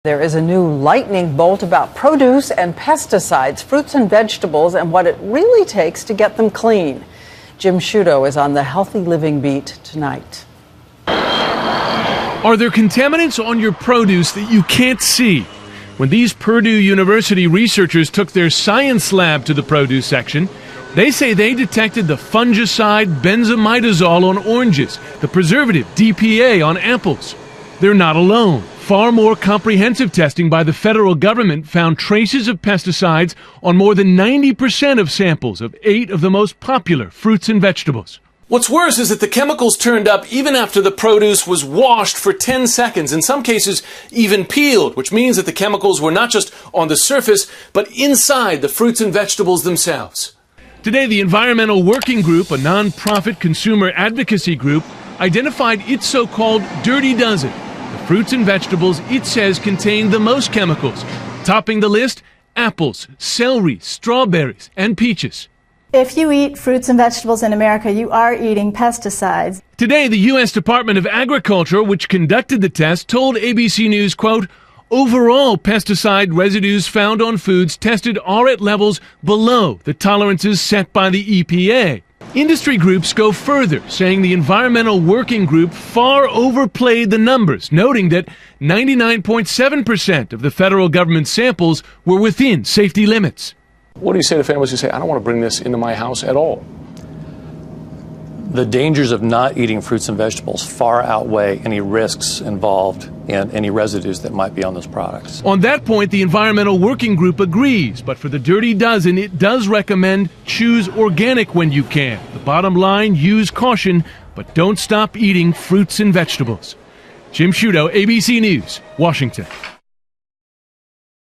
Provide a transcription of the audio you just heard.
There is a new lightning bolt about produce and pesticides, fruits and vegetables, and what it really takes to get them clean. Jim Sciutto is on the Healthy Living Beat tonight. Are there contaminants on your produce that you can't see? When these Purdue University researchers took their science lab to the produce section, they say they detected the fungicide benzimidazole on oranges, the preservative DPA on apples. They're not alone. Far more comprehensive testing by the federal government found traces of pesticides on more than 90% of samples of 8 of the most popular fruits and vegetables. What's worse is that the chemicals turned up even after the produce was washed for 10 seconds, in some cases even peeled, which means that the chemicals were not just on the surface, but inside the fruits and vegetables themselves. Today, the Environmental Working Group, a non-profit consumer advocacy group, identified its so-called Dirty Dozen. The fruits and vegetables it says contain the most chemicals. Topping the list, apples, celery, strawberries, and peaches. If you eat fruits and vegetables in America, you are eating pesticides. Today, the U.S. Department of Agriculture, which conducted the test, told ABC News, quote, overall pesticide residues found on foods tested are at levels below the tolerances set by the EPA. Industry groups go further, saying the Environmental Working Group far overplayed the numbers, noting that 99.7% of the federal government samples were within safety limits. What do you say to families who say, I don't want to bring this into my house at all? The dangers of not eating fruits and vegetables far outweigh any risks involved in any residues that might be on those products. On that point, the Environmental Working Group agrees, but for the Dirty Dozen, it does recommend choose organic when you can. The bottom line, use caution, but don't stop eating fruits and vegetables. Jim Sciutto, ABC News, Washington.